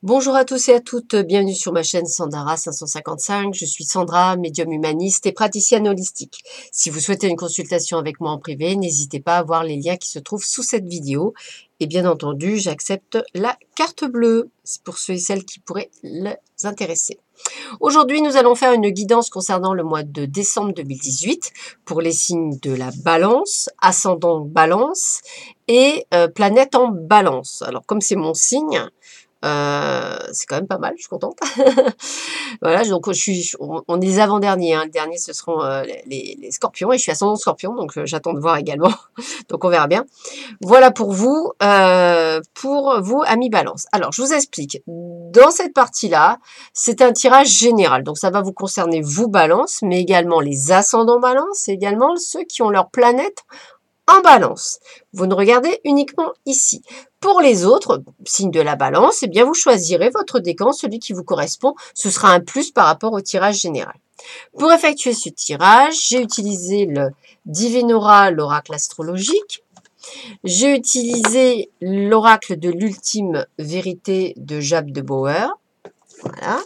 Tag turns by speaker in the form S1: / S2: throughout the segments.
S1: Bonjour à tous et à toutes, bienvenue sur ma chaîne Sandara 555. Je suis Sandra, médium humaniste et praticienne holistique. Si vous souhaitez une consultation avec moi en privé, n'hésitez pas à voir les liens qui se trouvent sous cette vidéo. Et bien entendu, j'accepte la carte bleue, c'est pour ceux et celles qui pourraient les intéresser. Aujourd'hui, nous allons faire une guidance concernant le mois de décembre 2018 pour les signes de la balance, ascendant balance et planète en balance. Alors comme c'est mon signe, c'est quand même pas mal, je suis contente. Voilà, donc on est les avant-derniers, hein. Le dernier, ce seront les scorpions, et je suis ascendant scorpion, donc j'attends de voir également. Donc on verra bien. Voilà pour vous, amis balance. Alors, je vous explique. Dans cette partie-là, c'est un tirage général. Donc ça va vous concerner, vous balance, mais également les ascendants balance, et également ceux qui ont leur planète en balance. Vous ne regardez uniquement ici. Pour les autres signes de la balance, eh bien vous choisirez votre décan, celui qui vous correspond. Ce sera un plus par rapport au tirage général. Pour effectuer ce tirage, j'ai utilisé le Divinora, l'oracle astrologique. J'ai utilisé l'oracle de l'ultime vérité de Jab de Bauer. Voilà.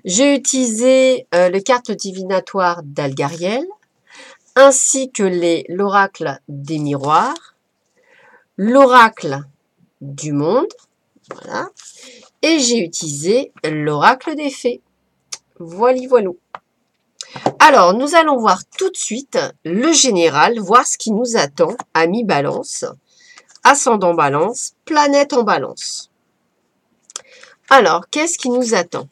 S1: J'ai utilisé les cartes divinatoires d'Algariel, ainsi que l'oracle des miroirs, l'oracle du monde, voilà, et j'ai utilisé l'oracle des fées. Voilà, voilà. Alors, nous allons voir tout de suite le général, voir ce qui nous attend, amis balance, ascendant balance, planète en balance. Alors, qu'est-ce qui nous attend?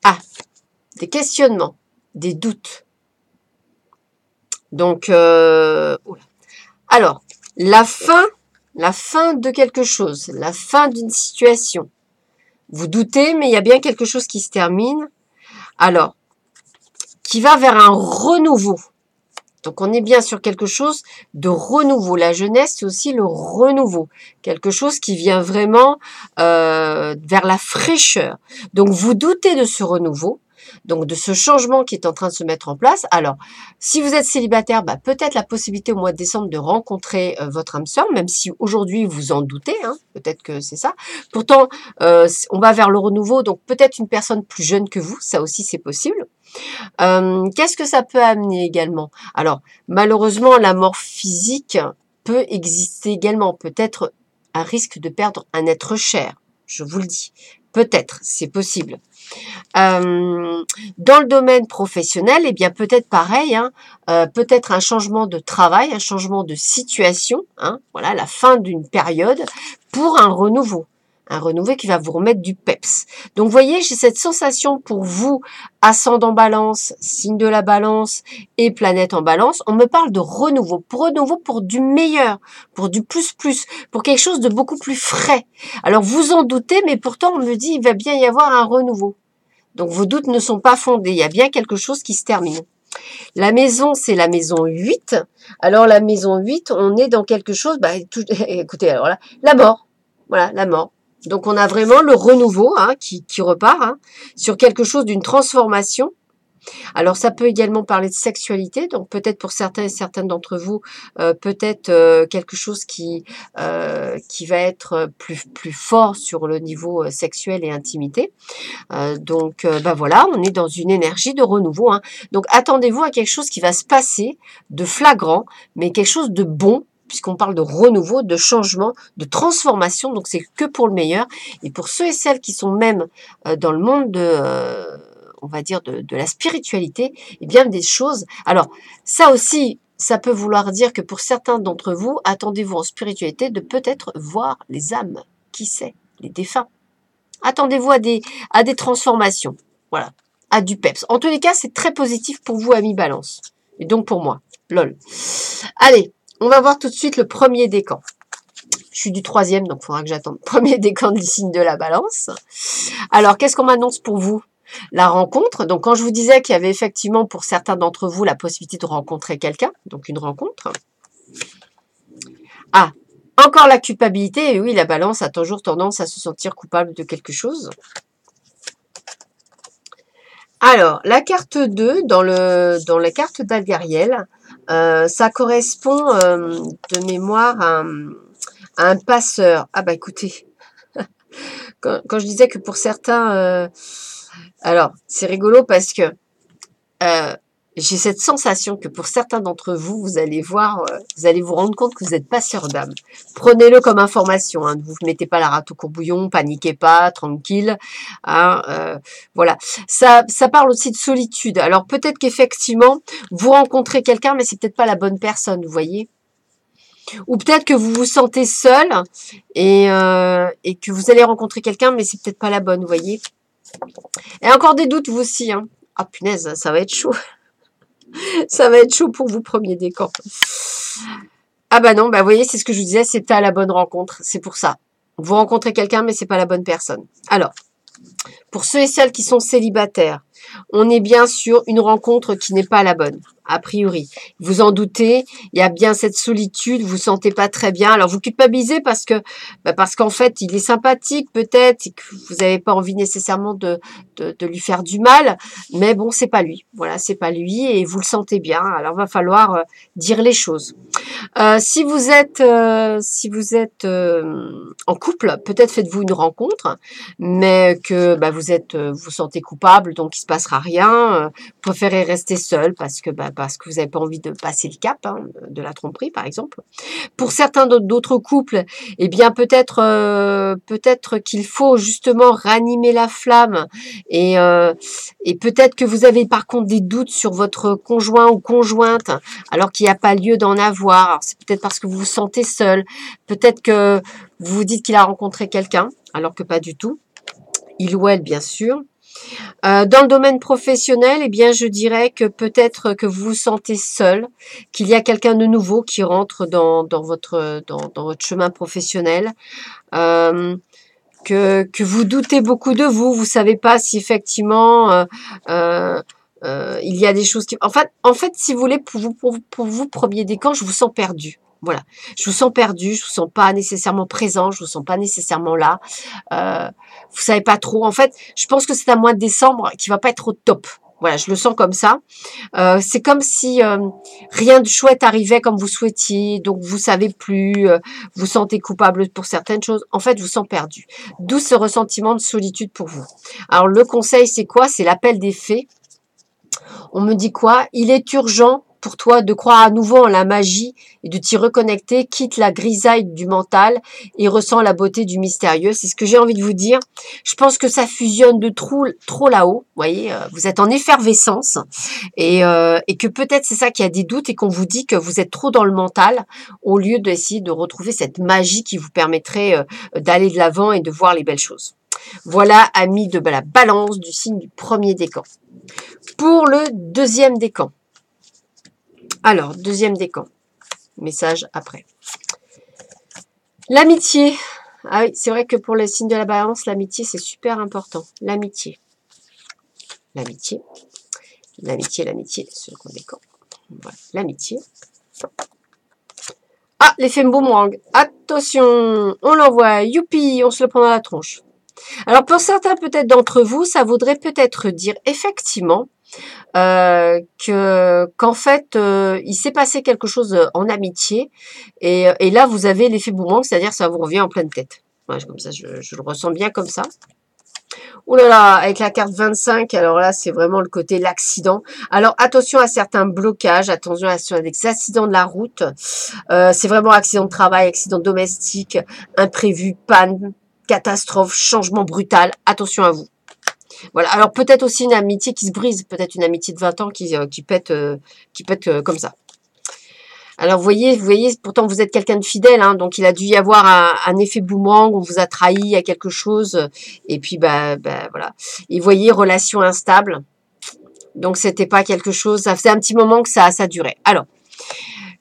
S1: Ah, des questionnements, des doutes. Donc, alors, la fin de quelque chose, la fin d'une situation. Vous doutez, mais il y a bien quelque chose qui se termine. Alors, qui va vers un renouveau. Donc, on est bien sur quelque chose de renouveau. La jeunesse, c'est aussi le renouveau. Quelque chose qui vient vraiment vers la fraîcheur. Donc, vous doutez de ce renouveau, donc de ce changement qui est en train de se mettre en place. Alors, si vous êtes célibataire, peut-être la possibilité au mois de décembre de rencontrer votre âme sœur, même si aujourd'hui vous en doutez, hein, peut-être que c'est ça. Pourtant, on va vers le renouveau, donc peut-être une personne plus jeune que vous, ça aussi c'est possible. Qu'est-ce que ça peut amener également? Alors, malheureusement, la mort physique peut exister également. Peut-être un risque de perdre un être cher, je vous le dis. Peut-être, c'est possible. Dans le domaine professionnel, eh bien peut-être pareil, hein, peut-être un changement de travail, un changement de situation, hein, voilà, la fin d'une période pour un renouveau. Un renouveau qui va vous remettre du peps. Donc, vous voyez, j'ai cette sensation pour vous, ascendant balance, signe de la balance et planète en balance. On me parle de renouveau pour du meilleur, pour du plus, pour quelque chose de beaucoup plus frais. Alors, vous en doutez, mais pourtant, on me dit, il va bien y avoir un renouveau. Donc, vos doutes ne sont pas fondés. Il y a bien quelque chose qui se termine. La maison, c'est la maison 8. Alors, la maison 8, on est dans quelque chose, écoutez, alors là, la mort. Voilà, la mort. Donc, on a vraiment le renouveau qui repart sur quelque chose d'une transformation. Alors, ça peut également parler de sexualité. Donc, peut-être pour certains et certaines d'entre vous, peut-être quelque chose qui va être plus fort sur le niveau sexuel et intimité. Voilà, on est dans une énergie de renouveau. Donc, attendez-vous à quelque chose qui va se passer de flagrant, mais quelque chose de bon, puisqu'on parle de renouveau, de changement, de transformation. Donc, c'est que pour le meilleur. Et pour ceux et celles qui sont même dans le monde on va dire, de la spiritualité, eh bien, des choses. Alors, ça aussi, ça peut vouloir dire que pour certains d'entre vous, attendez-vous en spiritualité de peut-être voir les âmes. Qui sait? Les défunts. Attendez-vous à des transformations. Voilà. À du peps. En tous les cas, c'est très positif pour vous, amis balance. Et donc pour moi. Lol. Allez, on va voir tout de suite le premier décan. Je suis du 3e, donc il faudra que j'attende le premier décan du signe de la balance. Alors, qu'est-ce qu'on m'annonce pour vous? La rencontre. Donc, quand je vous disais qu'il y avait effectivement pour certains d'entre vous la possibilité de rencontrer quelqu'un, donc une rencontre. Ah, encore la culpabilité. Et oui, la balance a toujours tendance à se sentir coupable de quelque chose. Alors, la carte 2, dans la carte d'Algariel, ça correspond de mémoire à un passeur. Ah bah écoutez, Quand je disais que pour certains... alors, c'est rigolo parce que j'ai cette sensation que pour certains d'entre vous, vous allez voir, vous allez vous rendre compte que vous n'êtes pas sœur d'âme. Prenez-le comme information, hein, ne vous mettez pas la rate au courbouillon, paniquez pas, tranquille. Hein, voilà. Ça parle aussi de solitude. Alors peut-être qu'effectivement, vous rencontrez quelqu'un, mais c'est peut-être pas la bonne personne, vous voyez. Ou peut-être que vous vous sentez seul et que vous allez rencontrer quelqu'un, mais c'est peut-être pas la bonne, vous voyez. Et encore des doutes, vous aussi. Hein. Ah punaise, ça va être chaud. Ça va être chaud pour vous, premier décan. Ah bah non, bah vous voyez, c'est ce que je vous disais, c'est pas la bonne rencontre. C'est pour ça. Vous rencontrez quelqu'un, mais c'est pas la bonne personne. Alors, pour ceux et celles qui sont célibataires, on est bien sur une rencontre qui n'est pas la bonne, a priori. Vous en doutez, il y a bien cette solitude, vous vous sentez pas très bien. Alors vous culpabilisez parce qu'en fait, il est sympathique peut-être et que vous n'avez pas envie nécessairement de lui faire du mal, mais bon, c'est pas lui. Voilà, c'est pas lui et vous le sentez bien. Alors va falloir dire les choses. Si vous êtes en couple, peut-être faites-vous une rencontre, mais que vous sentez coupable, donc il se passera rien. Préférez rester seul parce que vous n'avez pas envie de passer le cap, hein, de la tromperie par exemple. Pour certains d'autres couples, eh bien peut-être qu'il faut justement ranimer la flamme et peut-être que vous avez par contre des doutes sur votre conjoint ou conjointe alors qu'il n'y a pas lieu d'en avoir. Alors, c'est peut-être parce que vous vous sentez seul, peut-être que vous vous dites qu'il a rencontré quelqu'un alors que pas du tout. Il ou elle, bien sûr. Dans le domaine professionnel, eh bien, je dirais que peut-être que vous vous sentez seul, qu'il y a quelqu'un de nouveau qui rentre dans votre chemin professionnel, que vous doutez beaucoup de vous. Vous savez pas si effectivement il y a des choses qui... En fait, si vous voulez, pour vous, premier décan, je vous sens perdu. Voilà, je vous sens perdu, je vous sens pas nécessairement présent, je vous sens pas nécessairement là. Vous savez pas trop. En fait, je pense que c'est un mois de décembre qui va pas être au top. Voilà, je le sens comme ça. C'est comme si rien de chouette arrivait comme vous souhaitiez, donc vous savez plus, vous sentez coupable pour certaines choses. En fait, je vous sens perdu. D'où ce ressentiment de solitude pour vous. Alors, le conseil, c'est quoi? C'est l'appel des fées. On me dit quoi? Il est urgent pour toi de croire à nouveau en la magie et de t'y reconnecter, quitte la grisaille du mental et ressens la beauté du mystérieux. C'est ce que j'ai envie de vous dire. Je pense que ça fusionne de trop là-haut. Vous voyez, vous êtes en effervescence et que peut-être c'est ça qui a des doutes et qu'on vous dit que vous êtes trop dans le mental au lieu d'essayer de retrouver cette magie qui vous permettrait d'aller de l'avant et de voir les belles choses. Voilà, amis de la balance du signe du premier décan. Pour le deuxième décan. Alors, deuxième décan. Message après. L'amitié. Ah oui, c'est vrai que pour les signes de la balance, l'amitié, c'est super important. L'amitié. L'amitié. L'amitié. Second décan. Voilà. L'amitié. Ah, l'effet boomerang. Attention, on l'envoie. Youpi, on se le prend dans la tronche. Alors, pour certains peut-être d'entre vous, ça voudrait peut-être dire effectivement qu'en fait il s'est passé quelque chose en amitié et là vous avez l'effet boomerang, c'est-à-dire ça vous revient en pleine tête. Ouais, comme ça, je le ressens bien comme ça. Oh là là, avec la carte 25, alors là c'est vraiment le côté l'accident. Alors attention à certains blocages, attention à des accidents de la route. C'est vraiment accident de travail, accident domestique, imprévu, panne, catastrophe, changement brutal. Attention à vous. Voilà. Alors peut-être aussi une amitié qui se brise, peut-être une amitié de 20 ans qui pète comme ça. Alors vous voyez, pourtant vous êtes quelqu'un de fidèle, hein, donc il a dû y avoir un effet boomerang, on vous a trahi à quelque chose, et puis voilà. Et vous voyez, relation instable, donc c'était pas quelque chose, ça faisait un petit moment que ça durait. Alors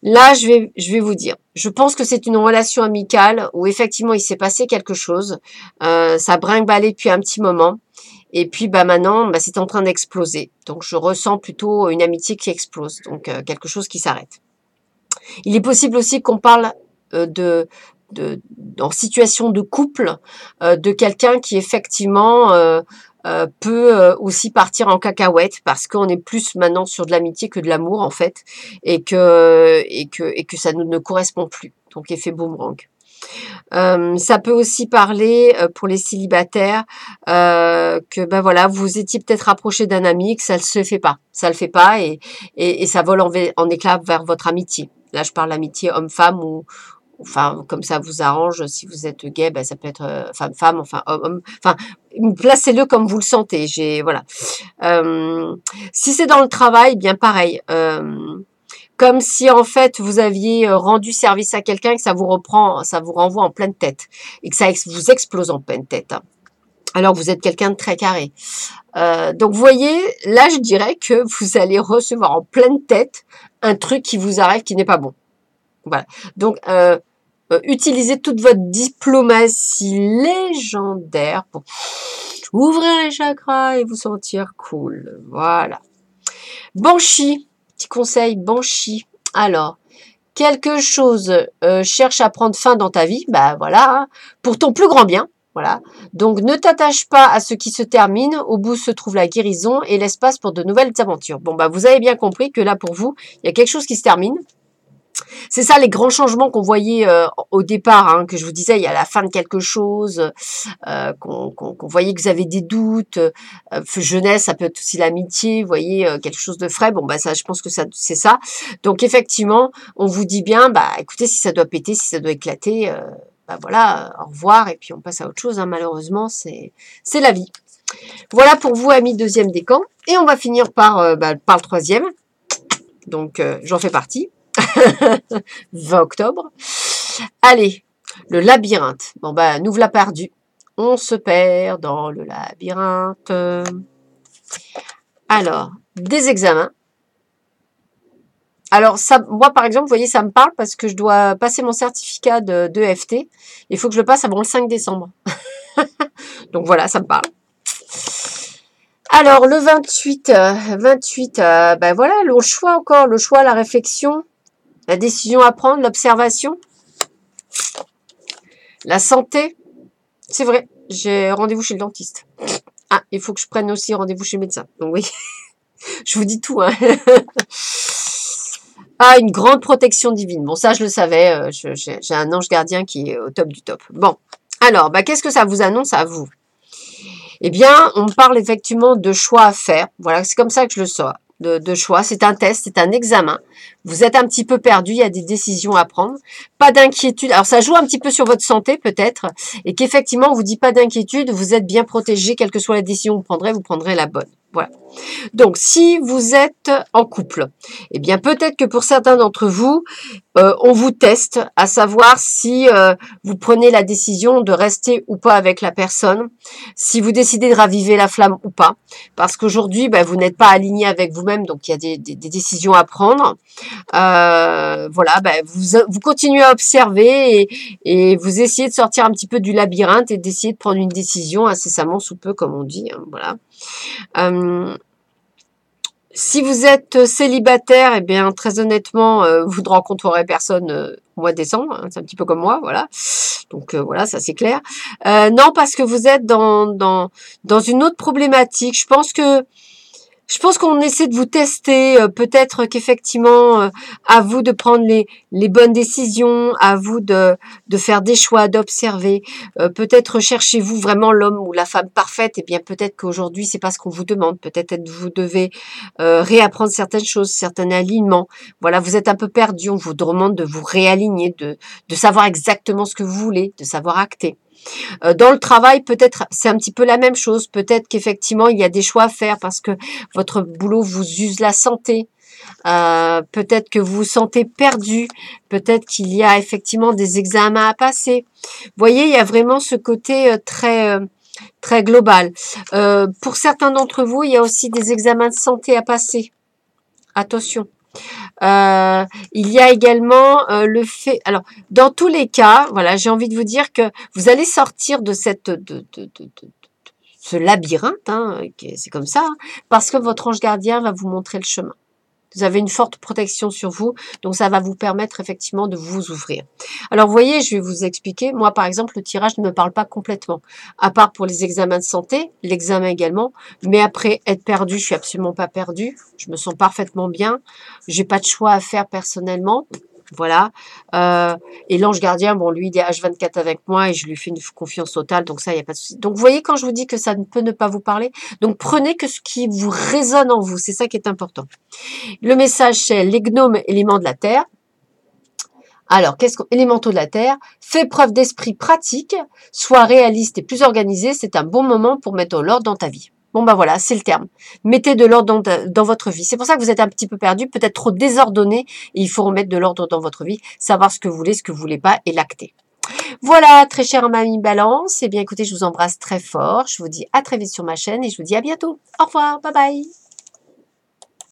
S1: là, je vais vous dire, je pense que c'est une relation amicale où effectivement il s'est passé quelque chose, ça brinque-ballait depuis un petit moment. Et puis maintenant, c'est en train d'exploser. Donc je ressens plutôt une amitié qui explose, donc quelque chose qui s'arrête. Il est possible aussi qu'on parle en situation de couple, de quelqu'un qui effectivement peut aussi partir en cacahuète parce qu'on est plus maintenant sur de l'amitié que de l'amour en fait et que ça ne correspond plus. Donc effet boomerang. Ça peut aussi parler pour les célibataires que ben voilà, vous étiez peut-être rapproché d'un ami, que ça ne se fait pas. Ça le fait pas et ça vole en éclats vers votre amitié. Là, je parle d'amitié homme-femme ou enfin comme ça vous arrange. Si vous êtes gay, ben ça peut être femme-femme, enfin homme-homme. Enfin, placez-le comme vous le sentez. Voilà. Si c'est dans le travail, bien pareil. Comme si en fait vous aviez rendu service à quelqu'un et que ça vous renvoie en pleine tête et que ça vous explose en pleine tête. Hein. Alors vous êtes quelqu'un de très carré. Donc vous voyez, là je dirais que vous allez recevoir en pleine tête un truc qui vous arrive qui n'est pas bon. Voilà. Donc utilisez toute votre diplomatie légendaire pour ouvrir les chakras et vous sentir cool. Voilà. Banshee. Petit conseil, Banshee. Alors, quelque chose cherche à prendre fin dans ta vie, bah voilà, hein, pour ton plus grand bien, voilà. Donc, ne t'attache pas à ce qui se termine, au bout se trouve la guérison et l'espace pour de nouvelles aventures. Bon, bah vous avez bien compris que là, pour vous, il y a quelque chose qui se termine. C'est ça les grands changements qu'on voyait au départ, hein, que je vous disais, il y a la fin de quelque chose, qu'on voyait que vous avez des doutes. Jeunesse, ça peut être aussi l'amitié, vous voyez, quelque chose de frais. Bon, bah ça, je pense que ça, c'est ça. Donc effectivement, on vous dit bien, bah écoutez, si ça doit péter, si ça doit éclater, bah voilà, au revoir et puis on passe à autre chose. Hein, malheureusement, c'est la vie. Voilà pour vous, amis deuxième décan. Et on va finir par le troisième. Donc j'en fais partie. 20 octobre. Allez, le labyrinthe. Bon, bah, nous voilà perdus. On se perd dans le labyrinthe. Alors, des examens. Alors, ça, moi, par exemple, vous voyez, ça me parle parce que je dois passer mon certificat de EFT. Il faut que je le passe avant le 5 décembre. Donc, voilà, ça me parle. Alors, le 28, ben voilà, le choix encore, le choix, la réflexion, la décision à prendre, l'observation, la santé. C'est vrai, j'ai rendez-vous chez le dentiste. Ah, il faut que je prenne aussi rendez-vous chez le médecin. Donc oui, je vous dis tout. Hein. Ah, une grande protection divine. Bon, ça, je le savais. J'ai un ange gardien qui est au top du top. Bon, alors, bah, qu'est-ce que ça vous annonce à vous? Eh bien, on parle effectivement de choix à faire. Voilà, c'est comme ça que je le sors. De choix. C'est un test, c'est un examen. Vous êtes un petit peu perdu, il y a des décisions à prendre. Pas d'inquiétude. Alors, ça joue un petit peu sur votre santé, peut-être, et qu'effectivement, on vous dit pas d'inquiétude, vous êtes bien protégé, quelle que soit la décision que vous prendrez la bonne. Voilà. Donc, si vous êtes en couple, eh bien, peut-être que pour certains d'entre vous, on vous teste, à savoir si vous prenez la décision de rester ou pas avec la personne, si vous décidez de raviver la flamme ou pas, parce qu'aujourd'hui, ben, vous n'êtes pas aligné avec vous-même, donc il y a des décisions à prendre. Voilà, ben, vous continuez à observer et vous essayez de sortir un petit peu du labyrinthe et d'essayer de prendre une décision incessamment sous peu, comme on dit. Hein, voilà. Si vous êtes célibataire, eh bien, très honnêtement, vous ne rencontrerez personne au mois de décembre. Hein, c'est un petit peu comme moi, voilà. Donc, voilà, ça c'est clair. Non, parce que vous êtes dans une autre problématique. Je pense qu'on essaie de vous tester. Peut-être qu'effectivement, à vous de prendre les bonnes décisions, à vous de faire des choix, d'observer. Peut-être recherchez-vous vraiment l'homme ou la femme parfaite. Et bien peut-être qu'aujourd'hui, c'est pas ce qu'on vous demande. Peut-être vous devez réapprendre certaines choses, certains alignements. Voilà, vous êtes un peu perdu. On vous demande de vous réaligner, de savoir exactement ce que vous voulez, de savoir acter. Dans le travail, peut-être c'est un petit peu la même chose. Peut-être qu'effectivement, il y a des choix à faire parce que votre boulot vous use la santé. Peut-être que vous vous sentez perdu. Peut-être qu'il y a effectivement des examens à passer. Vous voyez, il y a vraiment ce côté très global. Pour certains d'entre vous, il y a aussi des examens de santé à passer. Attention. Il y a également le fait. Alors, dans tous les cas, voilà, j'ai envie de vous dire que vous allez sortir de ce labyrinthe, hein, c'est comme ça, hein, parce que votre ange gardien va vous montrer le chemin. Vous avez une forte protection sur vous, donc ça va vous permettre effectivement de vous ouvrir. Alors, vous voyez, je vais vous expliquer. Moi, par exemple, le tirage ne me parle pas complètement, à part pour les examens de santé, l'examen également. Mais après, être perdu, je suis absolument pas perdue. Je me sens parfaitement bien. J'ai pas de choix à faire personnellement. Voilà. Et l'ange gardien, bon, lui, il est H24 avec moi et je lui fais une confiance totale, donc ça, il n'y a pas de souci. Donc, vous voyez, quand je vous dis que ça ne peut ne pas vous parler, donc prenez que ce qui vous résonne en vous, c'est ça qui est important. Le message, c'est les gnomes éléments de la terre. Alors, qu'est-ce que élémentaux de la terre? Fais preuve d'esprit pratique, sois réaliste et plus organisé, c'est un bon moment pour mettre de l'ordre dans ta vie. Bon, ben voilà, c'est le terme. Mettez de l'ordre dans votre vie. C'est pour ça que vous êtes un petit peu perdu, peut-être trop désordonné, et il faut remettre de l'ordre dans votre vie, savoir ce que vous voulez pas, et l'acter. Voilà, très chère mamie Balance, eh bien écoutez, je vous embrasse très fort, je vous dis à très vite sur ma chaîne, et je vous dis à bientôt. Au revoir, bye bye.